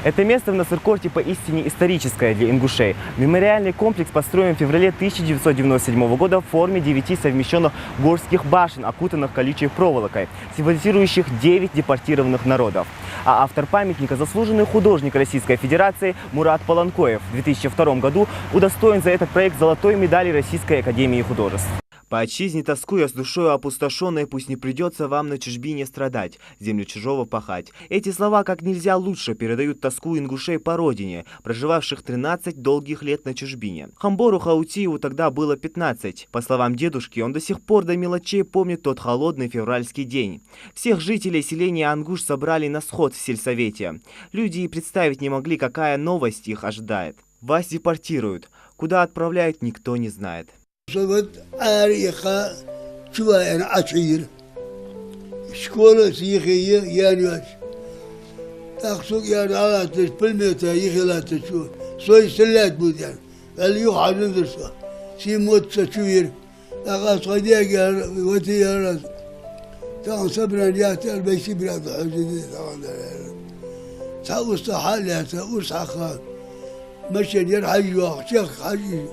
Это место в Насыркорте поистине историческое для ингушей. Мемориальный комплекс построен в феврале 1997 года в форме 9 совмещенных горских башен, окутанных колючей проволокой, символизирующих 9 депортированных народов. А автор памятника – заслуженный художник Российской Федерации Мурат Полонкоев. В 2002 году удостоен за этот проект золотой медали Российской Академии Художеств. По отчизне тоскуя, с душою опустошенной, пусть не придется вам на чужбине страдать, землю чужого пахать. Эти слова как нельзя лучше передают тоску ингушей по родине, проживавших 13 долгих лет на чужбине. Хамбору Хаутиеву тогда было 15. По словам дедушки, он до сих пор до мелочей помнит тот холодный февральский день. Всех жителей селения Ангуш собрали на сход в сельсовете. Люди и представить не могли, какая новость их ожидает. Вас депортируют. Куда отправляют, никто не знает. صوت عريقة شوية عشير شكولا سيخية يانوش تقصد يعني على تسبلميتا يخلا تشوف سوي سلات بوديان اللي يوحى ندرسه سيموت تشوير أقاس قديا وتيار تاع صبرا ياتر بيسي براد حجدي تاع حالها تاع خان مشى يرحج وشيخ حجي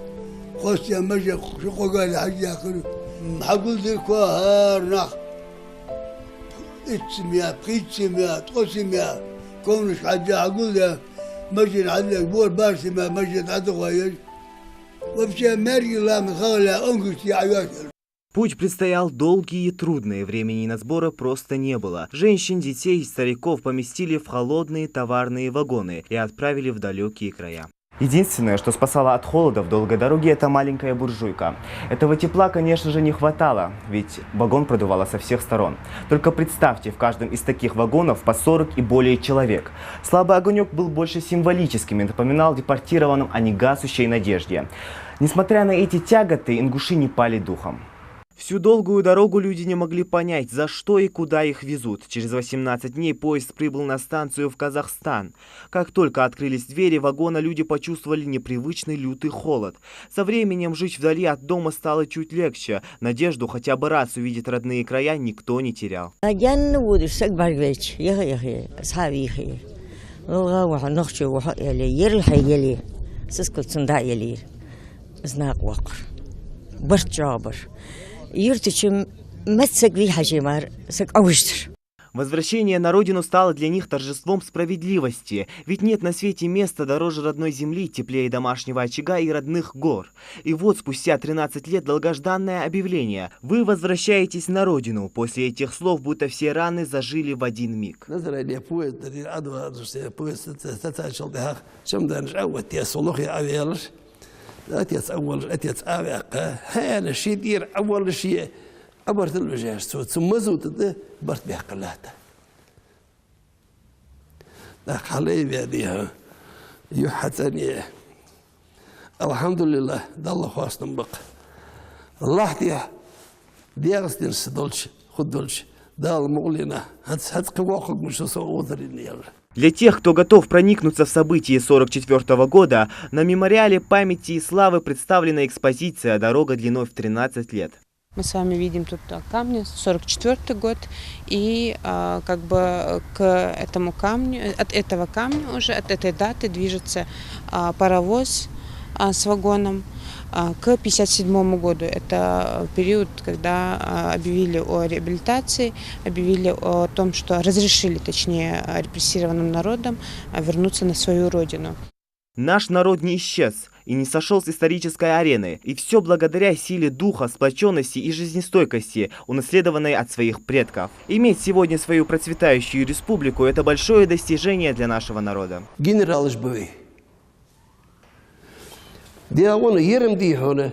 خوستي مجا شو قال حاجة آخر حقول ذيك وهارنخ اتسميا بخيتسميا تقسميا كونش حاجة حقول ذا مجد عندك بور بارسميا مجد عدغايش وبشي مري الله مخالا انقشتي عياشر. Путь предстоял долгий и трудный, времени на сборы просто не было. Женщин, детей и стариков поместили в холодные товарные вагоны и отправили в далекие края. Единственное, что спасало от холода в долгой дороге, это маленькая буржуйка. Этого тепла, конечно же, не хватало, ведь вагон продувало со всех сторон. Только представьте, в каждом из таких вагонов по 40 и более человек. Слабый огонек был больше символическим и напоминал депортированным о негасущей надежде. Несмотря на эти тяготы, ингуши не пали духом. Всю долгую дорогу люди не могли понять, за что и куда их везут. Через 18 дней поезд прибыл на станцию в Казахстан. Как только открылись двери вагона, люди почувствовали непривычный лютый холод. Со временем жить вдали от дома стало чуть легче. Надежду хотя бы раз увидеть родные края никто не терял. Возвращение на родину стало для них торжеством справедливости, ведь нет на свете места дороже родной земли, теплее домашнего очага и родных гор. И вот спустя 13 лет долгожданное объявление. Вы возвращаетесь на родину. После этих слов будто все раны зажили в один миг. أتيت أبقى هذا الشيء دير أول شيء أبرت الوجه ثم زودت برت بها قلاته ذاك حلي بيديها يحتني الحمد لله الله خاصنا بق الله تيا ديارستين سدولش خدولش دال مغلنا هات قواقل مش صوترني يلا. Для тех, кто готов проникнуться в события 1944 года, на мемориале памяти и славы представлена экспозиция «Дорога длиной в 13 лет». Мы с вами видим тут камни, 1944 год, и как бы к этому камню, от этого камня уже, от этой даты движется паровоз с вагоном к 1957 году. Это период, когда объявили о реабилитации, объявили о том, что разрешили, точнее, репрессированным народам вернуться на свою родину. Наш народ не исчез и не сошел с исторической арены. И все благодаря силе духа, сплоченности и жизнестойкости, унаследованной от своих предков. Иметь сегодня свою процветающую республику – это большое достижение для нашего народа. Генерал Жбой. دي أنا يرم دي هنا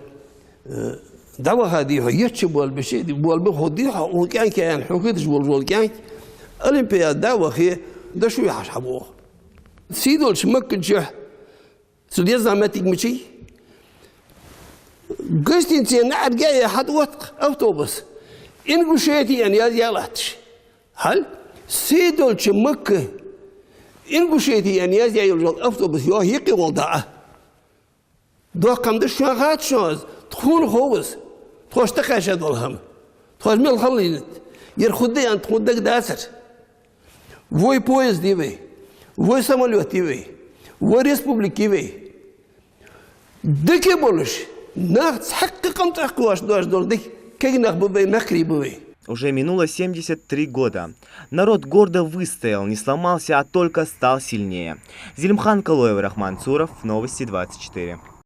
دوا هذه يرتش بول بشيء بول بخديها وكان كان حكيتش بول كان أولمبياد دوا خي ده شو يحسبوه سيدول شمك الجح سوديا زعمتك مشي قستين تين عاد جاي حد وقت أوتوبس إن قشيتي يعني يالاتش هل سيدول شمك إن قشيتي يعني يالاتش أوتوبس يا هيك وضعه دو قمد شغات شوز تخون خوز تخوش تقاشد والهم تخوش ميل خلينت يرخدي أن تخدك داسر وي بويز دي بي Вы самолеты вы, вы республики вы. Дыки болыш, нах хаккакам тахкуаш дуаш-дордык, как нах бывай нахри бывай. Уже минуло 73 года. Народ гордо выстоял, не сломался, а только стал сильнее. Зелимхан Калоев, Рахман Цуров, Новости 24.